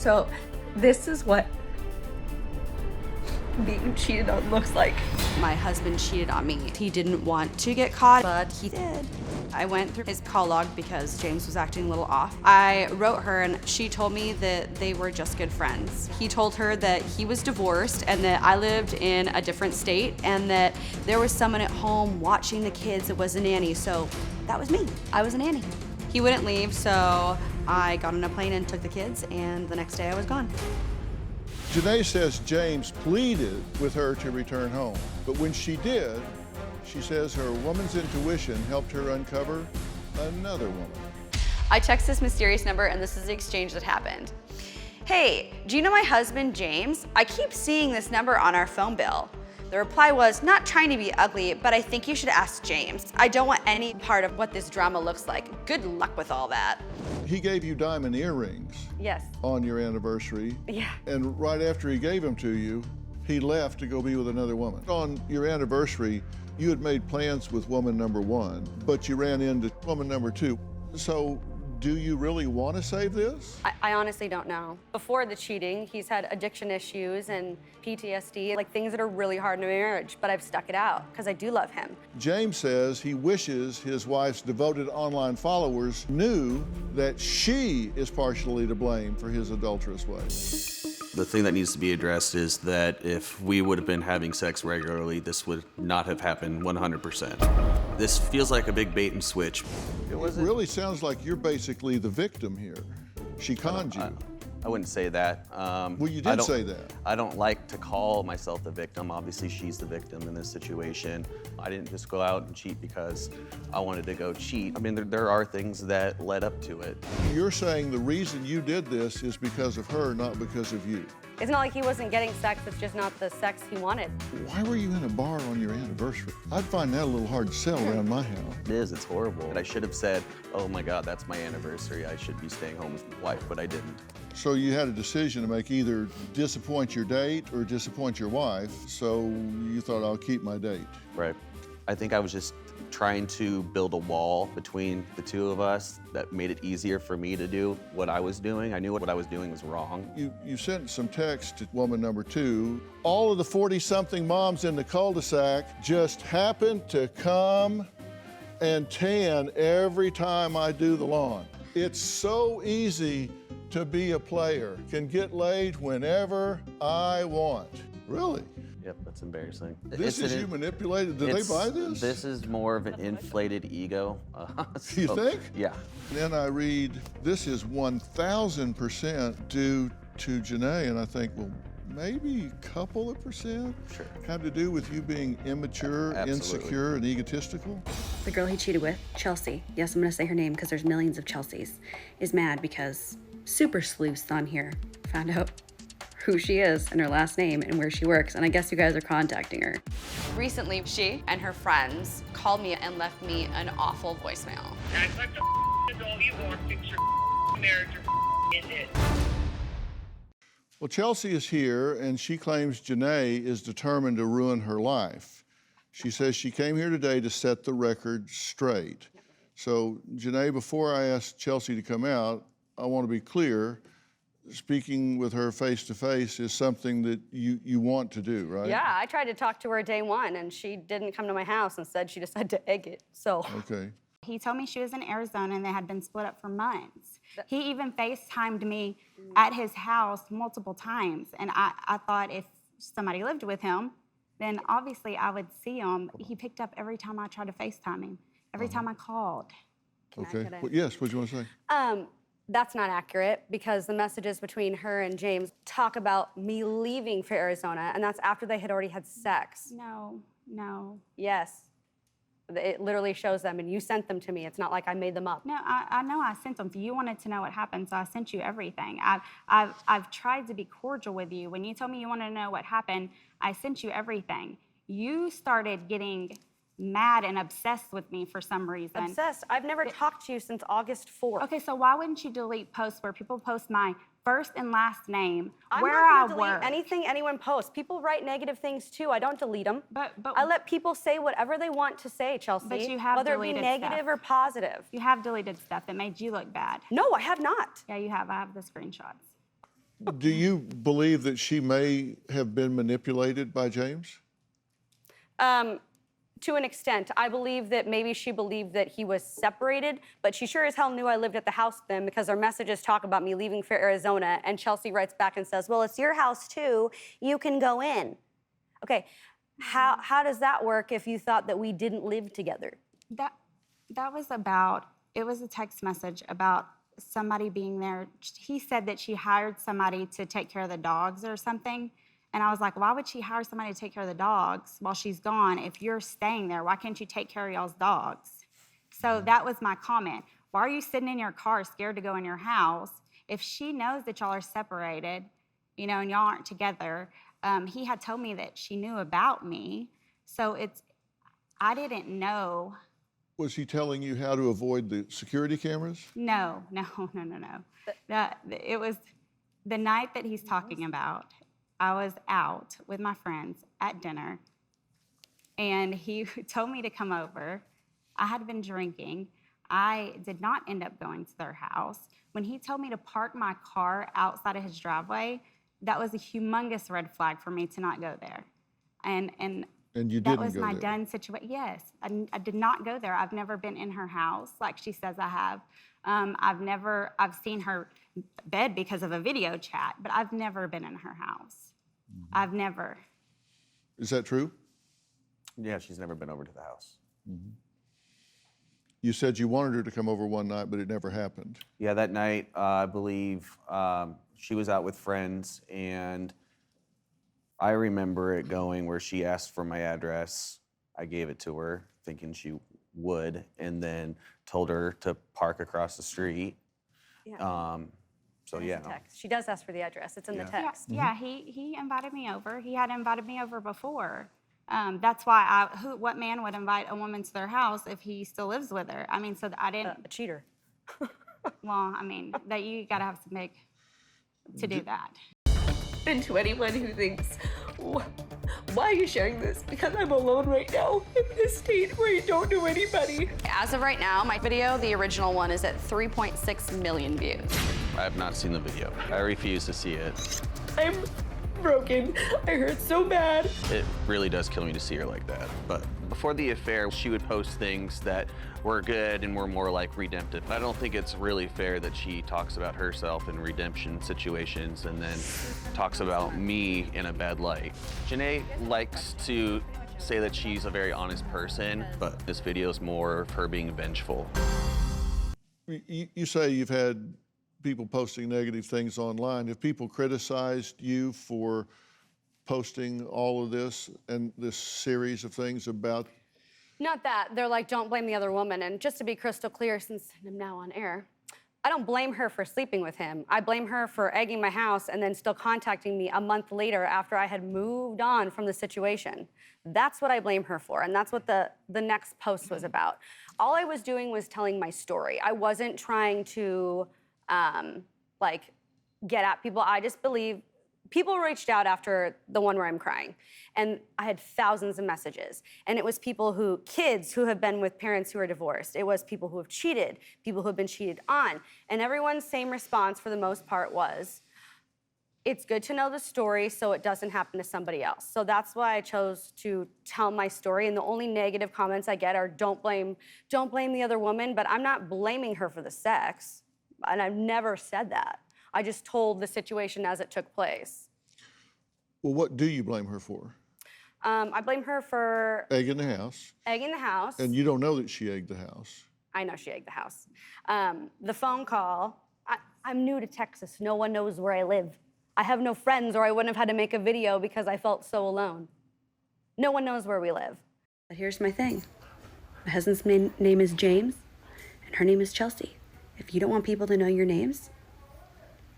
So this is what being cheated on looks like. My husband cheated on me. He didn't want to get caught, but he did. I went through his call log because James was acting a little off. I wrote her and she told me that they were just good friends. He told her that he was divorced and that I lived in a different state and that there was someone at home watching the kids that was a nanny, so that was me. I was a nanny. He wouldn't leave, so I got on a plane and took the kids, and the next day I was gone. Jenaye says James pleaded with her to return home, but when she did, she says her woman's intuition helped her uncover another woman. I text this mysterious number, and this is the exchange that happened. Hey, do you know my husband, James? I keep seeing this number on our phone bill. The reply was, not trying to be ugly, but I think you should ask James. I don't want any part of what this drama looks like. Good luck with all that. He gave you diamond earrings. Yes. On your anniversary. Yeah. And right after he gave them to you, he left to go be with another woman. On your anniversary, you had made plans with woman number one, but you ran into woman number two. So do you really want to save this? I honestly don't know. Before the cheating, he's had addiction issues and PTSD, like things that are really hard in a marriage, but I've stuck it out because I do love him. James says he wishes his wife's devoted online followers knew that she is partially to blame for his adulterous ways. The thing that needs to be addressed is that if we would have been having sex regularly, this would not have happened 100%. This feels like a big bait and switch. It really sounds like you're basically the victim here. She conned you. I wouldn't say that. Well, you did say that. I don't like to call myself the victim. Obviously, she's the victim in this situation. I didn't just go out and cheat because I wanted to go cheat. I mean, there are things that led up to it. You're saying the reason you did this is because of her, not because of you. It's not like he wasn't getting sex, it's just not the sex he wanted. Why were you in a bar on your anniversary? I'd find that a little hard to sell around my house. It is, it's horrible. I should have said, oh my God, that's my anniversary. I should be staying home with my wife, but I didn't. So you had a decision to make, either disappoint your date or disappoint your wife, so you thought, I'll keep my date. Right. I think I was just trying to build a wall between the two of us that made it easier for me to do what I was doing. I knew what I was doing was wrong. You sent some text to woman number two. All of the 40-something moms in the cul-de-sac just happen to come and tan every time I do the lawn. It's so easy to be a player. Can get laid whenever I want. Really? Yep, that's embarrassing. This is you manipulated. Did they buy this? This is more of an inflated ego. You think? Yeah. Then I read, this is 1,000% due to Jenaye, and I think, well, maybe a couple of percent Sure. have to do with you being immature, Absolutely. insecure, and egotistical? The girl he cheated with, Chelsey, yes, I'm gonna say her name because there's millions of Chelseys, is mad because super sleuths on here found out who she is and her last name and where she works, and I guess you guys are contacting her. Recently, she and her friends called me and left me an awful voicemail. Act like the adult you want, fix your marriage or end it. Well, Chelsey is here, and she claims Jenaye is determined to ruin her life. She says she came here today to set the record straight. So, Jenaye, before I ask Chelsey to come out, I want to be clear. Speaking with her face-to-face is something that you want to do, right? Yeah, I tried to talk to her day one, and she didn't come to my house and said she decided to egg it, so. Okay. He told me she was in Arizona and they had been split up for months. He even FaceTimed me at his house multiple times, and I thought if somebody lived with him, then obviously I would see him. He picked up every time I tried to FaceTime him, every time I called. Okay. Well, yes, what do you want to say? That's not accurate because the messages between her and James talk about me leaving for Arizona, and that's after they had already had sex. No. Yes. It literally shows them, and you sent them to me. It's not like I made them up. No, I know I sent them. You wanted to know what happened, so I sent you everything. I've tried to be cordial with you. When you told me you wanted to know what happened, I sent you everything. You started getting mad and obsessed with me for some reason. Obsessed? I've never talked to you since August 4th. Okay, so why wouldn't you delete posts where people post my first and last name, I'm where not I gonna delete work? anything anyone posts. People write negative things too. I don't delete them. But I let people say whatever they want to say, Chelsey. But you have whether it be deleted negative stuff. or positive. You have deleted stuff that made you look bad. No, I have not. Yeah, you have. I have the screenshots. Do you believe that she may have been manipulated by James? To an extent. I believe that maybe she believed that he was separated, but she sure as hell knew I lived at the house with them because our messages talk about me leaving for Arizona, and Chelsey writes back and says, well, it's your house too. You can go in. Okay, how does that work if you thought that we didn't live together? That was about, it was a text message about somebody being there. He said that she hired somebody to take care of the dogs or something. And I was like, why would she hire somebody to take care of the dogs while she's gone? If you're staying there, why can't you take care of y'all's dogs? So that was my comment. Why are you sitting in your car scared to go in your house? If she knows that y'all are separated, you know, and y'all aren't together, he had told me that she knew about me. So I didn't know. Was he telling you how to avoid the security cameras? No. It was the night that he's talking about. I was out with my friends at dinner, and he told me to come over. I had been drinking. I did not end up going to their house. When he told me to park my car outside of his driveway, that was a humongous red flag for me to not go there. And you that didn't was go my there. done situation. Yes, I did not go there. I've never been in her house like she says I have. I've seen her bed because of a video chat, but I've never been in her house. I've never. Is that true? Yeah, she's never been over to the house. You said you wanted her to come over one night, but it never happened. Yeah, that night, I believe she was out with friends, and I remember it going where she asked for my address. I gave it to her, thinking she would, and then told her to park across the street. Yeah. So yeah. Text. She does ask for the address. It's in the text. Yeah, he invited me over. He had invited me over before. That's why what man would invite a woman to their house if he still lives with her? I mean, so I didn't. A cheater. Well, I mean, that you got to have some big to do that. And to anyone who thinks, why are you sharing this? Because I'm alone right now in this state where I don't know anybody. As of right now, my video, the original one, is at 3.6 million views. I have not seen the video. I refuse to see it. I'm broken. I hurt so bad. It really does kill me to see her like that. But before the affair, she would post things that were good and were more like redemptive. I don't think it's really fair that she talks about herself in redemption situations and then talks about me in a bad light. Jenaye likes to say that she's a very honest person, but this video is more of her being vengeful. You say you've had people posting negative things online. Have people criticized you for posting all of this and this series of things about? Not that. They're like, don't blame the other woman. And just to be crystal clear, since I'm now on air, I don't blame her for sleeping with him. I blame her for egging my house and then still contacting me a month later after I had moved on from the situation. That's what I blame her for, and that's what the next post was about. All I was doing was telling my story. I wasn't trying to like get at people. I just believe people reached out after the one where I'm crying, and I had thousands of messages. And it was kids who have been with parents who are divorced. It was people who have cheated, people who have been cheated on. And everyone's same response for the most part was, it's good to know the story so it doesn't happen to somebody else. So that's why I chose to tell my story. And the only negative comments I get are, don't blame the other woman, but I'm not blaming her for the sex. And I've never said that. I just told the situation as it took place. Well, what do you blame her for? I blame her for Egging the house. egging the house. And you don't know that she egged the house. I know she egged the house. The phone call, I'm new to Texas. No one knows where I live. I have no friends, or I wouldn't have had to make a video because I felt so alone. No one knows where we live. But here's my thing. My husband's name is James, and her name is Chelsey. If you don't want people to know your names,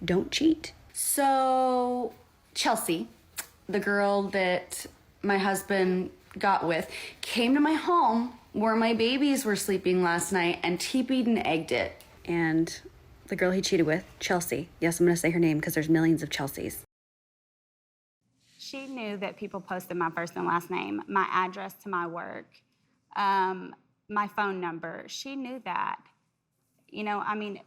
don't cheat. So, Chelsey, the girl that my husband got with, came to my home where my babies were sleeping last night and TP'd and egged it. And the girl he cheated with, Chelsey. Yes, I'm gonna say her name because there's millions of Chelseys. She knew that people posted my first and last name, my address to my work, my phone number. She knew that. You know, I mean,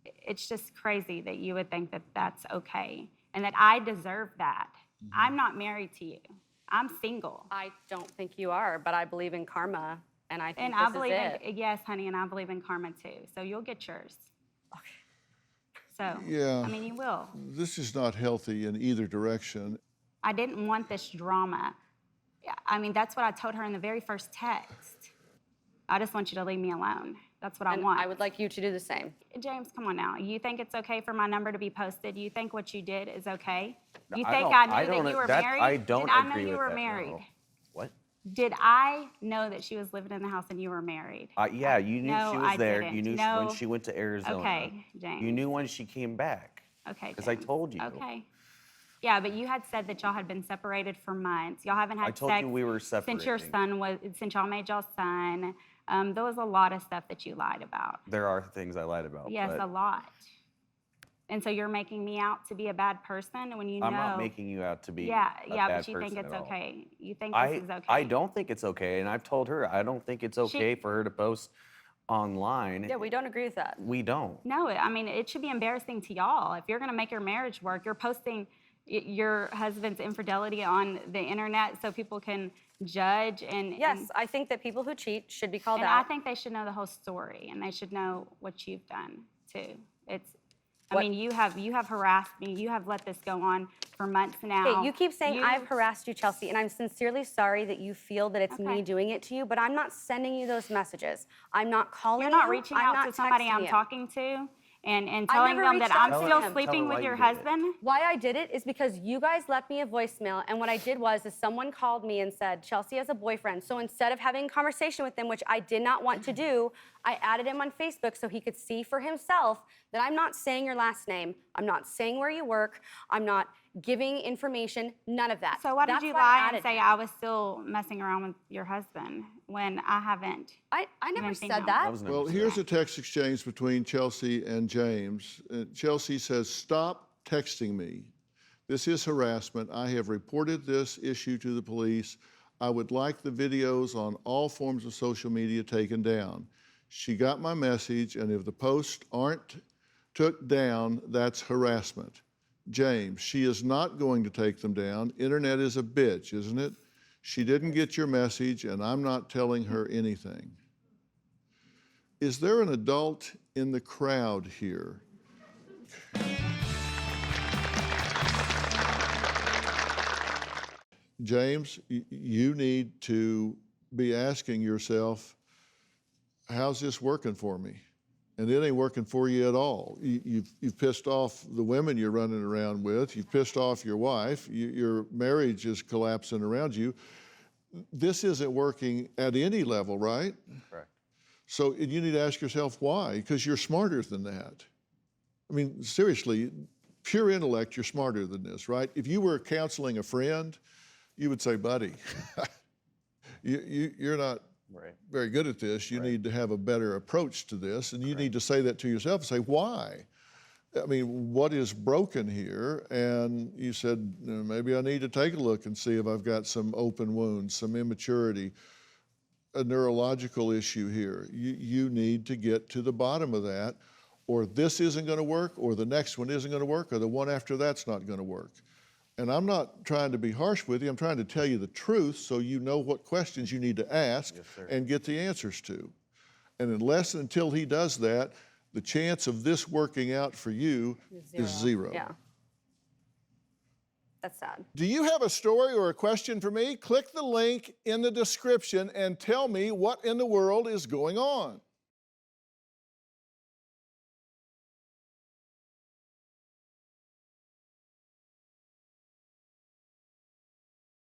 It's just crazy that you would think that that's okay and that I deserve that. I'm not married to you. I'm single. I don't think you are, but I believe in karma, and I think And this I is believe it. yes, honey, and I believe in karma too. So you'll get yours. So, Yeah. I mean, you will. This is not healthy in either direction. I didn't want this drama. I mean, that's what I told her in the very first text. I just want you to leave me alone. That's what I And want. I would like you to do the same. James, come on now. You think it's okay for my number to be posted? You think what you did is okay? You I think don't- I I knew that don't- you were that- married? I don't Did I agree know you with were that, no. married? What? Did I know that she was living in the house and you were married? Yeah, you knew No, she was I there. didn't. You knew No. when she went to Arizona. Okay, James. You knew when she came back. Okay, Because I James. told you. Okay. Yeah, but you had said that y'all had been separated for months. Y'all haven't had I told sex you we were since separating. since y'all made y'all's son. There was a lot of stuff that you lied about. There are things I lied about. Yes, but a lot. And so you're making me out to be a bad person when you know. I'm not making you out to be Yeah, a yeah, bad but you think person it's at all. okay. You think this is okay. I don't think it's okay, and I've told her I don't think it's okay for her to post online. Yeah, we don't agree with that. We don't. No, I mean, it should be embarrassing to y'all. If you're going to make your marriage work, you're posting your husband's infidelity on the internet so people can judge and Yes, I think that people who cheat should be called and out. I think they should know the whole story and they should know what you've done too. I What- mean, you have harassed me. You have let this go on for months now. Okay, you keep saying I've harassed you, Chelsey, and I'm sincerely sorry that you feel that it's me Okay. doing it to you, but I'm not sending you those messages. I'm not calling You're you. not reaching I'm out not to somebody texting I'm you. talking to and I've telling never them that reached out I'm to still him. sleeping Tell her with why your you did it. husband. Why I did it is because you guys left me a voicemail, and what I did was someone called me and said, Chelsey has a boyfriend. So instead of having a conversation with him, which I did not want to do, I added him on Facebook so he could see for himself that I'm not saying your last name, I'm not saying where you work, I'm not giving information, none of that. So why did That's you why I lie and added say him. I was still messing around with your husband when I haven't? I never even think said about that. That was never Well, said. here's a text exchange between Chelsey and James. Chelsey says, "Stop texting me. This is harassment. I have reported this issue to the police. I would like the videos on all forms of social media taken down. She got my message, and if the posts aren't took down, that's harassment. James, she is not going to take them down. Internet is a bitch, isn't it? She didn't get your message, and I'm not telling her anything." Is there an adult in the crowd here? James, you need to be asking yourself, how's this working for me? And it ain't working for you at all. You've pissed off the women you're running around with. You've pissed off your wife. Your marriage is collapsing around you. This isn't working at any level, right? Correct. So you need to ask yourself why, because you're smarter than that. I mean, seriously, pure intellect, you're smarter than this, right? If you were counseling a friend, you would say, buddy, you're not Right. very good at this. You need to have a better approach to this, and you need to say that to yourself and say, why? I mean, what is broken here? And you said, maybe I need to take a look and see if I've got some open wounds, some immaturity, a neurological issue here. You need to get to the bottom of that, or this isn't going to work, or the next one isn't going to work, or the one after that's not going to work. And I'm not trying to be harsh with you. I'm trying to tell you the truth so you know what questions you need to ask and get the answers to. And unless and until he does that, the chance of this working out for you is zero. Yeah. That's sad. Do you have a story or a question for me? Click the link in the description and tell me what in the world is going on.